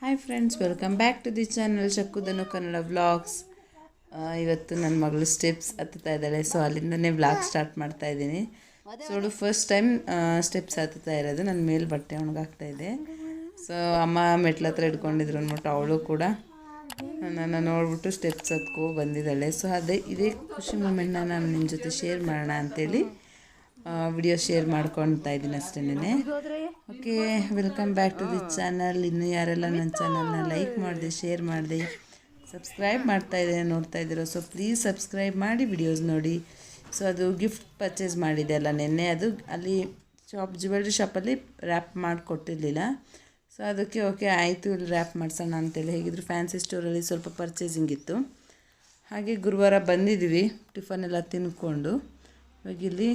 Hi friends, welcome back to the channel ಶಕ್ಕುದನು Kannada vlogs. ಇವತ್ತು ನನ್ನ ಮಗಳು ಸ್ಟೆಪ್ಸ್ ಹತ್ತುತ್ತಾ ಇದ್ದಾಳೆ. ಸೊ ಅಲ್ಲಿಂದನೇ ವ್ಲಾಗ್ ಸ್ಟಾರ್ಟ್ ಮಾಡ್ತಾ ಇದ್ದೀನಿ. ಸೊ ಅವಳು ಫಸ್ಟ್ ಟೈಮ್ ಸ್ಟೆಪ್ಸ್ ಹತ್ತುತ್ತಾ ಇರೋದು. ನನ್ನ ಮೇಲೆ ಬಟ್ಟೆ ಒಣಗಾಗ್ತಾ ಇದೆ. ಸೊ ಅಮ್ಮ ಮೆಟ್ಲ ಹತ್ರ ಇಟ್ಕೊಂಡಿದ್ರು ಅಂದ್ಬಿಟ್ಟು ಅವಳು ಕೂಡ ನನ್ನ ನೋಡ್ಬಿಟ್ಟು ಸ್ಟೆಪ್ಸ್ ಹತ್ಕೊ ಬಂದಿದ್ದಾಳೆ. ಸೊ ಇದೇ ಖುಷಿ ಮೂಮೆಂಟ್ನ ನಾನು ನಿಮ್ಮ ಜೊತೆ ಶೇರ್ ಮಾಡೋಣ ಅಂಥೇಳಿ ವಿಡಿಯೋ ಶೇರ್ ಮಾಡ್ಕೊಳ್ತಾ ಇದ್ದೀನಿ ಅಷ್ಟೇನೆ. Okay, welcome back to the channel. ಇನ್ನೂ ಯಾರೆಲ್ಲ ನನ್ನ ಚಾನಲ್ನ ಲೈಕ್ ಮಾಡಿದೆ, ಶೇರ್ ಮಾಡಿದೆ, ಸಬ್ಸ್ಕ್ರೈಬ್ ಮಾಡ್ತಾ ಇದ್ದೇನೆ ನೋಡ್ತಾ ಇದ್ದೀರೋ, ಸೊ ಪ್ಲೀಸ್ ಸಬ್ಸ್ಕ್ರೈಬ್ ಮಾಡಿ ವಿಡಿಯೋಸ್ ನೋಡಿ. ಸೊ ಅದು ಗಿಫ್ಟ್ ಪರ್ಚೇಸ್ ಮಾಡಿದೆ ಅಲ್ಲ ನೆನ್ನೆ, ಅದು ಅಲ್ಲಿ ಜ್ಯುವೆಲ್ರಿ ಶಾಪಲ್ಲಿ ರ್ಯಾಪ್ ಮಾಡಿಕೊಟ್ಟಿರಲಿಲ್ಲ. ಸೊ ಅದಕ್ಕೆ ಓಕೆ ಆಯಿತು, ಇಲ್ಲಿ ರ್ಯಾಪ್ ಮಾಡಿಸೋಣ ಅಂತೇಳಿ. ಹೇಗಿದ್ರು ಫ್ಯಾನ್ಸಿ ಸ್ಟೋರಲ್ಲಿ ಸ್ವಲ್ಪ ಪರ್ಚೇಸಿಂಗ್ ಇತ್ತು. ಹಾಗೆ ಗುರುವಾರ ಬಂದಿದ್ವಿ ಟಿಫನ್ ಎಲ್ಲ ತಿನ್ಕೊಂಡು. ಇವಾಗ ಇಲ್ಲಿ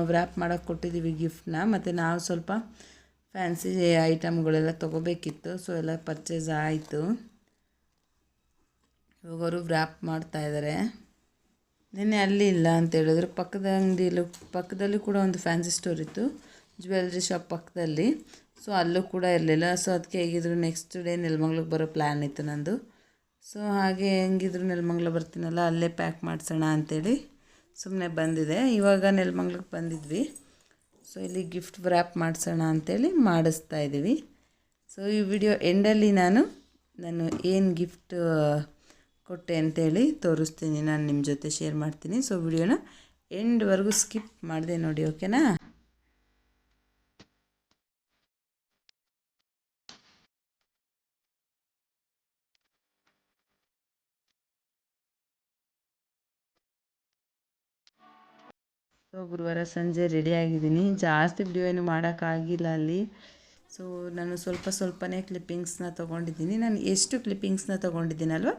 ವ್ರ್ಯಾಪ್ ಮಾಡೋಕ್ಕೆ ಕೊಟ್ಟಿದ್ದೀವಿ ಗಿಫ್ಟ್ನ. ಮತ್ತು ನಾವು ಸ್ವಲ್ಪ ಫ್ಯಾನ್ಸಿ ಐಟಮ್ಗಳೆಲ್ಲ ತೊಗೋಬೇಕಿತ್ತು. ಸೊ ಎಲ್ಲ ಪರ್ಚೇಸ್ ಆಯಿತು. ಇವಾಗ ಅವರು ವ್ರ್ಯಾಪ್ ಮಾಡ್ತಾಯಿದ್ದಾರೆ. ನಿನ್ನೆ ಅಲ್ಲಿ ಇಲ್ಲ ಅಂತ ಹೇಳಿದ್ರು. ಪಕ್ಕದಲ್ಲಿ ಕೂಡ ಒಂದು ಫ್ಯಾನ್ಸಿ ಸ್ಟೋರ್ ಇತ್ತು, ಜ್ಯುವೆಲ್ರಿ ಶಾಪ್ ಪಕ್ಕದಲ್ಲಿ. ಸೊ ಅಲ್ಲೂ ಕೂಡ ಇರಲಿಲ್ಲ. ಸೊ ಅದಕ್ಕೆ ಹೇಗಿದ್ರು ನೆಕ್ಸ್ಟ್ ಡೇ ನೆಲಮಂಗ್ಲಕ್ಕೆ ಬರೋ ಪ್ಲ್ಯಾನ್ ಇತ್ತು ನಂದು. ಸೊ ಹಾಗೆ ಹೆಂಗಿದ್ರು ನೆಲಮಂಗ್ಲ ಬರ್ತೀನಲ್ಲ, ಅಲ್ಲೇ ಪ್ಯಾಕ್ ಮಾಡಿಸೋಣ ಅಂಥೇಳಿ ಸುಮ್ಮನೆ ಬಂದಿದೆ. ಇವಾಗ ನೆಲಮಂಗ್ಲಕ್ಕೆ ಬಂದಿದ್ವಿ. ಸೊ ಇಲ್ಲಿ ಗಿಫ್ಟ್ ವ್ರ್ಯಾಪ್ ಮಾಡಿಸೋಣ ಅಂಥೇಳಿ ಮಾಡಿಸ್ತಾ ಇದ್ದೀವಿ. ಸೊ ಈ ವಿಡಿಯೋ ಎಂಡಲ್ಲಿ ನಾನು ಏನು ಗಿಫ್ಟ್ ಕೊಟ್ಟೆ ಅಂಥೇಳಿ ತೋರಿಸ್ತೀನಿ, ನಾನು ನಿಮ್ಮ ಜೊತೆ ಶೇರ್ ಮಾಡ್ತೀನಿ. ಸೊ ವಿಡಿಯೋನ ಎಂಡ್ವರೆಗೂ ಸ್ಕಿಪ್ ಮಾಡಿದೆ ನೋಡಿ, ಓಕೆನಾ? ಸೊ ಗುರುವಾರ ಸಂಜೆ ರೆಡಿಯಾಗಿದ್ದೀನಿ. ಜಾಸ್ತಿ ವಿಡಿಯೋ ಏನು ಮಾಡೋಕ್ಕಾಗಿಲ್ಲ ಅಲ್ಲಿ. ಸೊ ನಾನು ಸ್ವಲ್ಪನೇ ಕ್ಲಿಪ್ಪಿಂಗ್ಸ್ನ ತೊಗೊಂಡಿದ್ದೀನಿ. ನಾನು ಎಷ್ಟು ಕ್ಲಿಪ್ಪಿಂಗ್ಸ್ನ ತೊಗೊಂಡಿದ್ದೀನಲ್ವ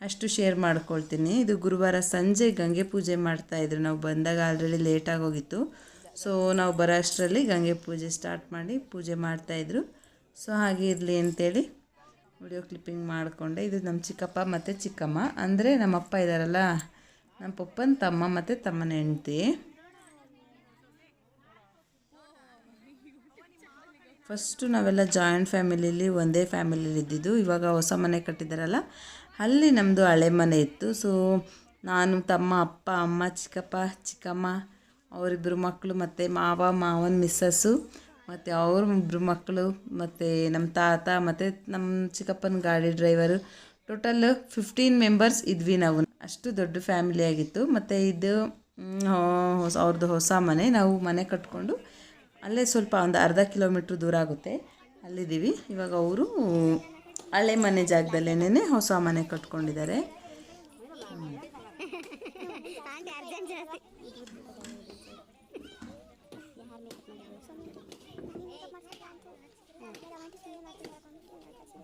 ಅಷ್ಟು ಶೇರ್ ಮಾಡ್ಕೊಳ್ತೀನಿ. ಇದು ಗುರುವಾರ ಸಂಜೆ ಗಂಗೆ ಪೂಜೆ ಮಾಡ್ತಾಯಿದ್ರು. ನಾವು ಬಂದಾಗ ಆಲ್ರೆಡಿ ಲೇಟಾಗಿ ಹೋಗಿತ್ತು. ಸೊ ನಾವು ಬರೋ ಅಷ್ಟರಲ್ಲಿ ಗಂಗೆ ಪೂಜೆ ಸ್ಟಾರ್ಟ್ ಮಾಡಿ ಪೂಜೆ ಮಾಡ್ತಾಯಿದ್ರು. ಸೊ ಹಾಗೆ ಇರಲಿ ಅಂತೇಳಿ ವಿಡಿಯೋ ಕ್ಲಿಪ್ಪಿಂಗ್ ಮಾಡಿಕೊಂಡೆ. ಇದು ನಮ್ಮ ಚಿಕ್ಕಪ್ಪ ಮತ್ತು ಚಿಕ್ಕಮ್ಮ, ಅಂದರೆ ನಮ್ಮಪ್ಪ ಇದ್ದಾರಲ್ಲ, ನಮ್ಮ ಪಪ್ಪನ ತಮ್ಮ ಮತ್ತು ತಮ್ಮನ ಹೆಂಡ್ತಿ. ಫಸ್ಟು ನಾವೆಲ್ಲ ಜಾಯಿಂಟ್ ಫ್ಯಾಮಿಲಿಲಿ ಒಂದೇ ಫ್ಯಾಮಿಲಿಲಿ ಇದ್ದಿದ್ದು. ಇವಾಗ ಹೊಸ ಮನೆ ಕಟ್ಟಿದ್ದಾರಲ್ಲ, ಅಲ್ಲಿ ನಮ್ಮದು ಹಳೆ ಮನೆ ಇತ್ತು. ಸೊ ನಾನು, ತಮ್ಮ, ಅಪ್ಪ, ಅಮ್ಮ, ಚಿಕ್ಕಪ್ಪ, ಚಿಕ್ಕಮ್ಮ, ಅವರಿಬ್ಬರು ಮಕ್ಕಳು, ಮತ್ತು ಮಾವನ ಮಿಸ್ಸಸ್ಸು, ಮತ್ತು ಅವ್ರ ಇಬ್ಬರು ಮಕ್ಕಳು, ಮತ್ತು ನಮ್ಮ ತಾತ, ಮತ್ತು ನಮ್ಮ ಚಿಕ್ಕಪ್ಪನ ಗಾಡಿ ಡ್ರೈವರು, ಟೋಟಲ್ 15 ಮೆಂಬರ್ಸ್ ಇದ್ವಿ ನಾವು. ಅಷ್ಟು ದೊಡ್ಡ ಫ್ಯಾಮಿಲಿ ಆಗಿತ್ತು. ಮತ್ತು ಇದು ಅವ್ರದ್ದು ಹೊಸ ಮನೆ. ನಾವು ಮನೆ ಕಟ್ಕೊಂಡು ಅಲ್ಲೇ ಸ್ವಲ್ಪ ಒಂದು ಅರ್ಧ ಕಿಲೋಮೀಟ್ರ್ ದೂರ ಆಗುತ್ತೆ, ಅಲ್ಲಿದ್ದೀವಿ. ಇವಾಗ ಅವರು ಹಳೆ ಮನೆ ಜಾಗದಲ್ಲೇನೇ ಹೊಸ ಮನೆ ಕಟ್ಕೊಂಡಿದ್ದಾರೆ.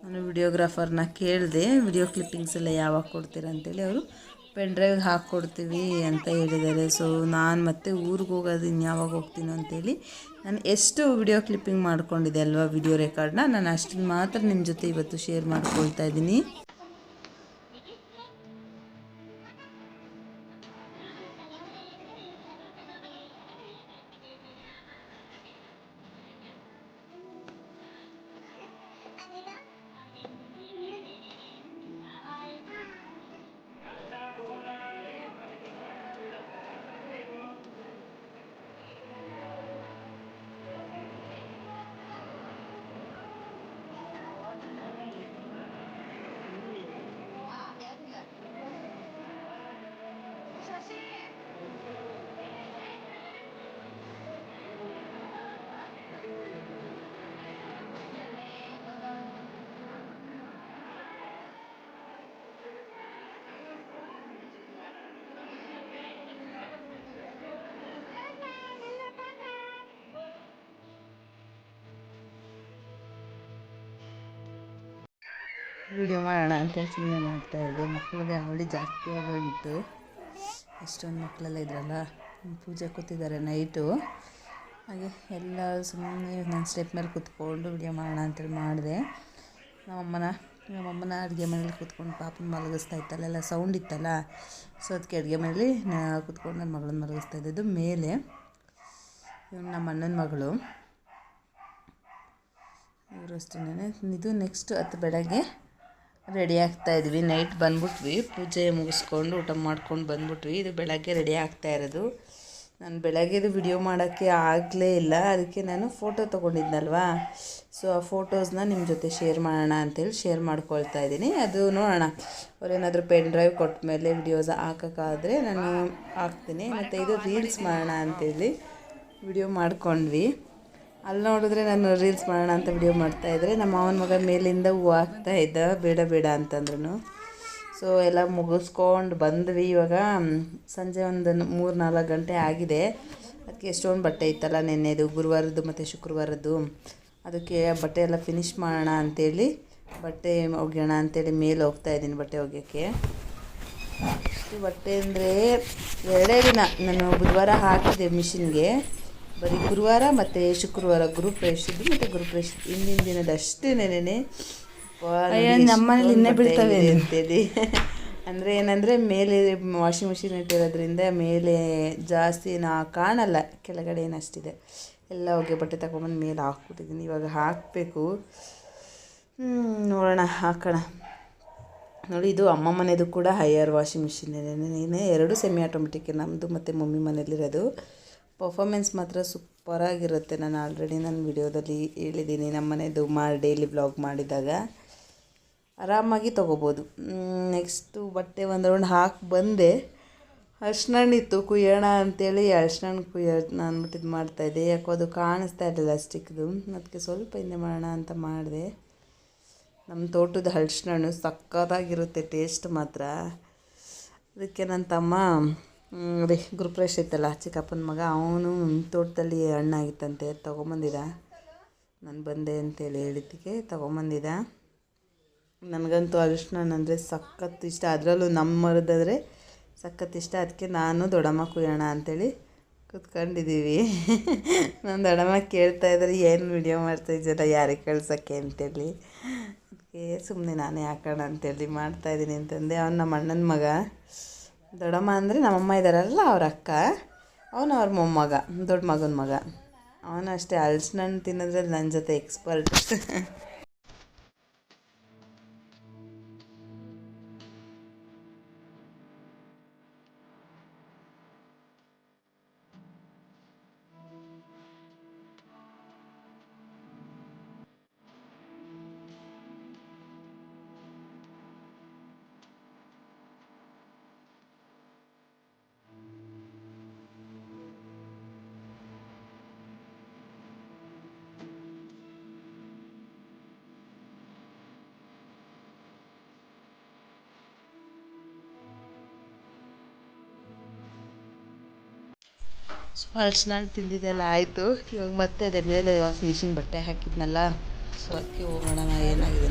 ನಾನು ವಿಡಿಯೋಗ್ರಾಫರ್ನ ಕೇಳಿದೆ, ವಿಡಿಯೋ ಕ್ಲಿಪ್ಪಿಂಗ್ಸ್ ಎಲ್ಲ ಯಾವಾಗ ಕೊಡ್ತೀರಾ ಅಂತೇಳಿ. ಅವರು ಪೆನ್ ಡ್ರೈವ್ಗೆ ಹಾಕ್ಕೊಡ್ತೀವಿ ಅಂತ ಹೇಳಿದ್ದಾರೆ. ಸೊ ನಾನು ಮತ್ತೆ ಊರಿಗೆ ಹೋಗೋದು ಇನ್ಯಾವಾಗ ಹೋಗ್ತೀನೋ ಅಂತೇಳಿ ನಾನು ಎಷ್ಟು ವಿಡಿಯೋ ಕ್ಲಿಪ್ಪಿಂಗ್ ಮಾಡ್ಕೊಂಡಿದ್ದೆ ಅಲ್ವಾ, ವಿಡಿಯೋ ರೆಕಾರ್ಡ್ನ, ನಾನು ಅಷ್ಟನ್ನು ಮಾತ್ರ ನಿಮ್ಮ ಜೊತೆ ಇವತ್ತು ಶೇರ್ ಮಾಡ್ಕೊಳ್ತಾ ಇದ್ದೀನಿ. ವಿಡಿಯೋ ಮಾಡೋಣ ಅಂತೇಳಿ ಸುಮ್ಮನೆ ಮಾಡ್ತಾಯಿದ್ದೆ. ಮಕ್ಕಳಿಗೆ ಅವಳಿ ಜಾಸ್ತಿ ಆಗೋಗಿತ್ತು. ಎಷ್ಟೊಂದು ಮಕ್ಕಳೆಲ್ಲ ಇದ್ರಲ್ಲ, ಪೂಜೆ ಕೂತಿದ್ದಾರೆ ನೈಟು. ಹಾಗೆ ಎಲ್ಲ ಸುಮ್ಮನೆ ನಾನು ಸ್ಟೆಪ್ ಮೇಲೆ ಕೂತ್ಕೊಂಡು ವಿಡಿಯೋ ಮಾಡೋಣ ಅಂತೇಳಿ ಮಾಡಿದೆ. ನಮ್ಮಮ್ಮನ ಅಡುಗೆ ಮನೇಲಿ ಕೂತ್ಕೊಂಡು ಪಾಪನ ಮಲಗಿಸ್ತಾ ಇತ್ತಲ್ಲ, ಎಲ್ಲ ಸೌಂಡ್ ಇತ್ತಲ್ಲ. ಸೊ ಅದಕ್ಕೆ ಅಡುಗೆ ಮನೇಲಿ ಕೂತ್ಕೊಂಡು ನನ್ನ ಮಗಳನ್ನ ಮಲಗಿಸ್ತಾ ಇದ್ದಿದ್ದು. ಮೇಲೆ ನಮ್ಮ ಅಣ್ಣನ ಮಗಳು ಇವರು ಅಷ್ಟೇ. ಇದು ನೆಕ್ಸ್ಟ್ ಅದು ಬೆಳಗ್ಗೆ ರೆಡಿ ಆಗ್ತಾಯಿದ್ವಿ. ನೈಟ್ ಬಂದ್ಬಿಟ್ವಿ, ಪೂಜೆ ಮುಗಿಸ್ಕೊಂಡು ಊಟ ಮಾಡ್ಕೊಂಡು ಬಂದ್ಬಿಟ್ವಿ. ಇದು ಬೆಳಗ್ಗೆ ರೆಡಿ ಆಗ್ತಾ ಇರೋದು. ನಾನು ಬೆಳಗ್ಗೆದು ವಿಡಿಯೋ ಮಾಡೋಕ್ಕೆ ಆಗಲೇ ಇಲ್ಲ, ಅದಕ್ಕೆ ನಾನು ಫೋಟೋ ತೊಗೊಂಡಿದ್ನಲ್ವಾ, ಸೊ ಆ ಫೋಟೋಸ್ನ ನಿಮ್ಮ ಜೊತೆ ಶೇರ್ ಮಾಡೋಣ ಅಂಥೇಳಿ ಶೇರ್ ಮಾಡ್ಕೊಳ್ತಾ ಇದ್ದೀನಿ. ಅದು ನೋಡೋಣ, ಅವ್ರೇನಾದರೂ ಪೆನ್ ಡ್ರೈವ್ ಕೊಟ್ಟ ಮೇಲೆ ವಿಡಿಯೋಸ್ ಹಾಕೋಕ್ಕಾದರೆ ನಾನು ಹಾಕ್ತೀನಿ. ಮತ್ತು ಇದು ರೀಲ್ಸ್ ಮಾಡೋಣ ಅಂಥೇಳಿ ವಿಡಿಯೋ ಮಾಡ್ಕೊಂಡ್ವಿ. ಅಲ್ಲಿ ನೋಡಿದ್ರೆ ನಾನು ರೀಲ್ಸ್ ಮಾಡೋಣ ಅಂತ ವಿಡಿಯೋ ಮಾಡ್ತಾಯಿದ್ರೆ ನಮ್ಮ ಮಾವನ ಮಗ ಮೇಲಿಂದ ಹೂವು ಹಾಕ್ತಾಯಿದ್ದ, ಬೇಡ ಬೇಡ ಅಂತಂದ್ರೂ. ಸೊ ಎಲ್ಲ ಮುಗಿಸ್ಕೊಂಡು ಬಂದ್ವಿ. ಇವಾಗ ಸಂಜೆ ಒಂದು 3-4 ಗಂಟೆ ಆಗಿದೆ. ಅದಕ್ಕೆ ಎಷ್ಟೊಂದು ಬಟ್ಟೆ ಇತ್ತಲ್ಲ ನೆನ್ನೆದು, ಗುರುವಾರದ್ದು ಮತ್ತು ಶುಕ್ರವಾರದ್ದು, ಅದಕ್ಕೆ ಬಟ್ಟೆ ಎಲ್ಲ ಫಿನಿಷ್ ಮಾಡೋಣ ಅಂಥೇಳಿ ಬಟ್ಟೆ ಒಗೆಯೋಣ ಅಂಥೇಳಿ ಮೇಲೆ ಹೋಗ್ತಾಯಿದ್ದೀನಿ ಬಟ್ಟೆ ಒಗೆಯೋಕ್ಕೆ. ಇಷ್ಟು ಬಟ್ಟೆ ಅಂದರೆ 2 ದಿನ ನಾನು ಬುಧವಾರ ಹಾಕಿದೆ ಮಿಷಿನ್ಗೆ. ಬರೀ ಗುರುವಾರ ಮತ್ತು ಶುಕ್ರವಾರ ಗುರುಪ್ರವೇಶದ್ದು ಮತ್ತು ಗುರುಪ್ರವೇಶ ಹಿಂದಿನ ದಿನದಷ್ಟೇ ನೆನೆ ನಮ್ಮನೇಲಿ ಇನ್ನೇ ಬೀಳ್ತವೆ ಅಂತೇಳಿ. ಅಂದರೆ ಏನಂದರೆ ಮೇಲೆ ವಾಷಿಂಗ್ ಮಿಷಿನ್ ಇಟ್ಟಿರೋದ್ರಿಂದ ಮೇಲೆ ಜಾಸ್ತಿ ಕಾಣಲ್ಲ, ಕೆಳಗಡೆ ಏನಷ್ಟಿದೆ ಎಲ್ಲ ಹೋಗಿ ಬಟ್ಟೆ ತಗೊಂಬಂದು ಮೇಲೆ ಹಾಕ್ಬಿಟ್ಟಿದ್ದೀನಿ. ಇವಾಗ ಹಾಕಬೇಕು, ನೋಡೋಣ ಹಾಕೋಣ. ನೋಡಿ, ಇದು ಅಮ್ಮ ಮನೆಯದು ಕೂಡ higher washing machine, 2 semi automatic, ನಮ್ಮದು ಮತ್ತು ಮಮ್ಮಿ ಮನೇಲಿರೋದು. ಪರ್ಫಾಮೆನ್ಸ್ ಮಾತ್ರ ಸೂಪರಾಗಿರುತ್ತೆ. ನಾನು ಆಲ್ರೆಡಿ ನನ್ನ ವಿಡಿಯೋದಲ್ಲಿ ಹೇಳಿದ್ದೀನಿ, ನಮ್ಮ ಮನೆಯದು ಡೈಲಿ ವ್ಲಾಗ್ ಮಾಡಿದಾಗ ಆರಾಮಾಗಿ ತೊಗೋಬೋದು. ನೆಕ್ಸ್ಟು ಬಟ್ಟೆ ಒಂದು ರೌಂಡ್ ಹಾಕಿ ಬಂದೆ. ಅರ್ಶಿನ ಇತ್ತು, ಕುಯ್ಯೋಣ ಅಂಥೇಳಿ ಅರ್ಶಿನ ಕುಯ್ಯೋಣ ಅಂದ್ಬಿಟ್ಟು ಇದು ಮಾಡ್ತಾಯಿದ್ದೆ. ಯಾಕೋ ಅದು ಕಾಣಿಸ್ತಾ ಇರಲಿಲ್ಲ ಸ್ಟಿಕ್ದು, ಅದಕ್ಕೆ ಸ್ವಲ್ಪ ಹಿಂದೆ ಮಾಡೋಣ ಅಂತ ಮಾಡಿದೆ. ನಮ್ಮ ತೋಟದ ಹಲಸಿನ ಸಕ್ಕತ್ತಾಗಿರುತ್ತೆ ಟೇಸ್ಟ್ ಮಾತ್ರ. ಅದಕ್ಕೆ ನನ್ನ ತಮ್ಮ ಅದೇ ಗುರುಪ್ರವೇಶ ಇತ್ತಲ್ಲ, ಚಿಕ್ಕಪ್ಪನ ಮಗ, ಅವನು ತೋಟದಲ್ಲಿ ಹಣ್ಣಾಗಿತ್ತಂತೆ, ತೊಗೊಂಬಂದಿದ್ದ. ನಾನು ಬಂದೆ ಅಂತೇಳಿ ಹೇಳಿದ್ದಕ್ಕೆ ತೊಗೊಂಬಂದಿದ್ದ. ನನಗಂತೂ ಹಲಸಿನ ಅಂದರೆ ಸಖತ್ ಇಷ್ಟ, ಅದರಲ್ಲೂ ನಮ್ಮ ಮರದಾದರೆ ಸಖತ್ ಇಷ್ಟ. ಅದಕ್ಕೆ ನಾನು ದೊಡ್ಡಮ್ಮ ಕುಯ್ಯೋಣ ಅಂಥೇಳಿ ಕೂತ್ಕೊಂಡಿದ್ದೀವಿ. ನಾನು ದೊಡ್ಡಮ್ಮ ಕೇಳ್ತಾಯಿದ್ರೆ ಏನು ವಿಡಿಯೋ ಮಾಡ್ತಾಯಿದ್ದಲ್ಲ ಯಾರಿಗೆ ಕಳ್ಸೋಕ್ಕೆ ಅಂತೇಳಿ, ಅದಕ್ಕೆ ಸುಮ್ಮನೆ ನಾನೇ ಹಾಕೋಣ ಅಂತೇಳಿ ಮಾಡ್ತಾಯಿದ್ದೀನಿ ಅಂತಂದೆ. ಅವ್ನು ನಮ್ಮ ಅಣ್ಣನ ಮಗ. ದೊಡ್ಡಮ್ಮ ಅಂದರೆ ನಮ್ಮಮ್ಮ ಇದ್ದಾರಲ್ಲ ಅವ್ರ ಅಕ್ಕ, ಅವನು ಅವ್ರ ಮೊಮ್ಮಗ, ದೊಡ್ಡ ಮಗನ ಮಗ. ಅವನು ಅಷ್ಟೇ ಹಲಸಿನ ಹಣ್ಣು ತಿನ್ನೋದ್ರಲ್ಲಿ ನನ್ನ ಜೊತೆ ಎಕ್ಸ್ಪರ್ಟ್. ಸೊ ಹಲಸಿನ ಹಣ್ಣು ತಿಂದಿದ್ದೆಲ್ಲ ಆಯಿತು. ಇವಾಗ ಮತ್ತೆ ಅದ್ರ ಮೇಲೆ ಫಿನಿಶಿಂಗ್ ಬಟ್ಟೆ ಹಾಕಿದ್ನಲ್ಲ, ಸೊ ಅದಕ್ಕೆ ಹೋಗೋಣ ಏನಾಗಿದೆ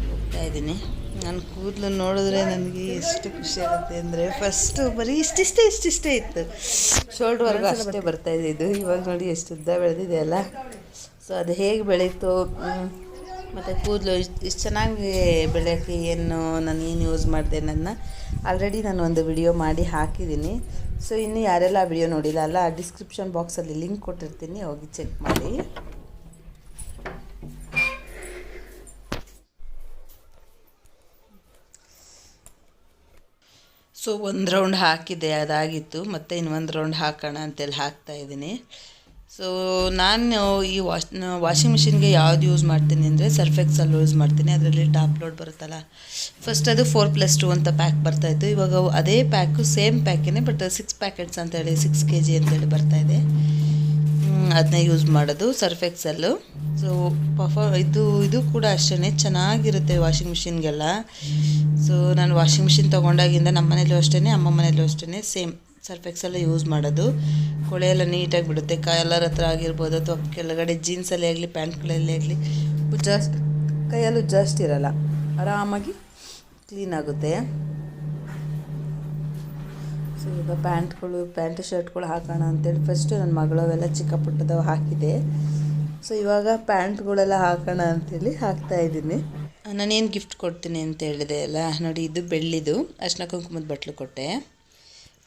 ಹೋಗ್ತಾ ಇದ್ದೀನಿ. ನನ್ನ ಕೂದಲು ನೋಡಿದ್ರೆ ನನಗೆ ಎಷ್ಟು ಖುಷಿ ಆಗುತ್ತೆ ಅಂದರೆ, ಫಸ್ಟು ಬರೀ ಇಷ್ಟಿಷ್ಟೇ ಇತ್ತು, ಶೋಲ್ಡ್ರ್ವರೆಗೂ ಅಷ್ಟೇ ಬರ್ತಾಯಿದ್ದು. ಇವಾಗ ನೋಡಿ ಎಷ್ಟು ಉದ್ದ ಬೆಳೆದಿದೆ ಅಲ್ಲ. ಸೊ ಅದು ಹೇಗೆ ಬೆಳೀತು ಮತ್ತು ಕೂದಲು ಇಷ್ಟು ಚೆನ್ನಾಗಿ ಬೆಳೆಯೋಕ್ಕೆ ನಾನು ಏನು ಯೂಸ್ ಮಾಡಿದೆ ನನ್ನ ಆಲ್ರೆಡಿ ನಾನು ಒಂದು ವಿಡಿಯೋ ಮಾಡಿ ಹಾಕಿದ್ದೀನಿ. ಸೊ ಇನ್ನು ಯಾರೆಲ್ಲ ಆ ವಿಡಿಯೋ ನೋಡಿಲ್ಲ ಅಲ್ಲ, ಡಿಸ್ಕ್ರಿಪ್ಷನ್ ಬಾಕ್ಸಲ್ಲಿ ಲಿಂಕ್ ಕೊಟ್ಟಿರ್ತೀನಿ, ಹೋಗಿ ಚೆಕ್ ಮಾಡಿ. ಸೊ 1 ರೌಂಡ್ ಹಾಕಿದೆ, ಅದಾಗಿತ್ತು. ಮತ್ತು ಇನ್ನೊಂದು ರೌಂಡ್ ಹಾಕೋಣ ಅಂತೇಳಿ ಹಾಕ್ತಾಯಿದ್ದೀನಿ. ಸೊ ನಾನು ಈ ವಾಷಿಂಗ್ ಮಿಷಿನ್ಗೆ ಯಾವ್ದು ಯೂಸ್ ಮಾಡ್ತೀನಿ ಅಂದರೆ ಸರ್ಫ್ ಎಕ್ಸೆಲ್ ಯೂಸ್ ಮಾಡ್ತೀನಿ. ಅದರಲ್ಲಿ ಟಾಪ್ ಲೋಡ್ ಬರುತ್ತಲ್ಲ, ಫಸ್ಟ್ ಅದು 4+2 ಅಂತ ಪ್ಯಾಕ್ ಬರ್ತಾಯಿತ್ತು. ಇವಾಗ ಅದೇ ಪ್ಯಾಕು ಸೇಮ್ ಪ್ಯಾಕೇ, ಬಟ್ 6 ಪ್ಯಾಕೆಟ್ಸ್ ಅಂತೇಳಿ 6 kg ಅಂತೇಳಿ ಬರ್ತಾಯಿದೆ. ಅದನ್ನೇ ಯೂಸ್ ಮಾಡೋದು ಸರ್ಫ್ ಎಕ್ಸೆಲ್ಲು. ಸೊ ಇದು ಕೂಡ ಅಷ್ಟೇ ಚೆನ್ನಾಗಿರುತ್ತೆ ವಾಷಿಂಗ್ ಮಿಷಿನ್ಗೆಲ್ಲ. ಸೊ ನಾನು ವಾಷಿಂಗ್ ಮಿಷಿನ್ ತೊಗೊಂಡಾಗಿಂದ ನಮ್ಮ ಮನೇಲೂ ಅಷ್ಟೇ, ಅಮ್ಮ ಮನೇಲೂ ಅಷ್ಟೇ ಸೇಮ್ ಸರ್ಫ್ ಎಕ್ಸೆಲ್ಲ ಯೂಸ್ ಮಾಡೋದು. ಕೊಳೆ ಎಲ್ಲ ನೀಟಾಗಿ ಬಿಡುತ್ತೆ, ಎಲ್ಲರ ಹತ್ರ ಆಗಿರ್ಬೋದು, ಅಥವಾ ಕೆಳಗಡೆ ಜೀನ್ಸಲ್ಲೇ ಆಗಲಿ ಪ್ಯಾಂಟ್ಗಳಲ್ಲೇ ಆಗಲಿ ಕೈಯಲ್ಲೂ ಜಾಸ್ತಿ ಇರೋಲ್ಲ, ಆರಾಮಾಗಿ ಕ್ಲೀನ್ ಆಗುತ್ತೆ. ಸೊ ಈಗ ಪ್ಯಾಂಟ್ ಶರ್ಟ್ಗಳು ಹಾಕೋಣ ಅಂತೇಳಿ ಫಸ್ಟು ನನ್ನ ಮಗಳವೆಲ್ಲ ಚಿಕ್ಕ ಪುಟ್ಟದವು ಹಾಕಿದೆ. ಸೊ ಇವಾಗ ಪ್ಯಾಂಟ್ಗಳೆಲ್ಲ ಹಾಕೋಣ ಅಂಥೇಳಿ ಹಾಕ್ತಾಯಿದ್ದೀನಿ. ನಾನೇನು ಗಿಫ್ಟ್ ಕೊಡ್ತೀನಿ ಅಂತ ಹೇಳಿದೆ ಅಲ್ಲ, ನೋಡಿ ಇದು ಬೆಳ್ಳಿದು ಅರ್ಶಿನ ಕುಂಕುಮದ ಬಟ್ಲು ಕೊಟ್ಟೆ.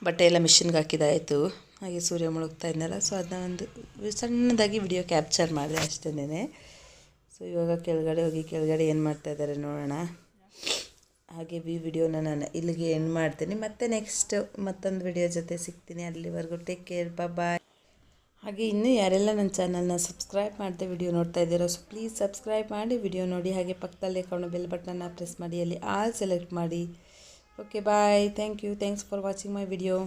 ಬಟ್ಟೆ ಎಲ್ಲ ಮಿಷಿನ್ಗೆ ಹಾಕಿದಾಯಿತು. ಹಾಗೆ ಸೂರ್ಯ ಮುಳುಗ್ತಾ ಇದ್ನಲ್ಲ, ಸೊ ಅದನ್ನ ಒಂದು ಸಣ್ಣದಾಗಿ ವಿಡಿಯೋ ಕ್ಯಾಪ್ಚರ್ ಮಾಡಿದೆ ಅಷ್ಟೇನೆ. ಸೊ ಇವಾಗ ಕೆಳಗಡೆ ಏನು ಮಾಡ್ತಾ ಇದ್ದಾರೆ ನೋಡೋಣ. ಹಾಗೆ ಈ ವಿಡಿಯೋನ ನಾನು ಇಲ್ಲಿಗೆ ಎಂಡ್ ಮಾಡ್ತೀನಿ. ಮತ್ತೆ ನೆಕ್ಸ್ಟ್ ಮತ್ತೊಂದು ವಿಡಿಯೋ ಜೊತೆ ಸಿಗ್ತೀನಿ. ಅಲ್ಲಿವರೆಗೂ ಟೇಕ್ ಕೇರ್, ಬಾಯ್. ಹಾಗೆ ಇನ್ನೂ ಯಾರೆಲ್ಲ ನನ್ನ ಚಾನಲ್ನ ಸಬ್ಸ್ಕ್ರೈಬ್ ಮಾಡದೆ ವಿಡಿಯೋ ನೋಡ್ತಾ ಇದ್ದೀರೋ, ಸೊ ಪ್ಲೀಸ್ ಸಬ್ಸ್ಕ್ರೈಬ್ ಮಾಡಿ ವಿಡಿಯೋ ನೋಡಿ. ಹಾಗೆ ಪಕ್ಕದಲ್ಲೇ ಕಾಣೋ ಬೆಲ್ ಬಟನ್ನ ಪ್ರೆಸ್ ಮಾಡಿ, ಅಲ್ಲಿ ಆಲ್ ಸೆಲೆಕ್ಟ್ ಮಾಡಿ. Okay bye, thank you, thanks for watching my video.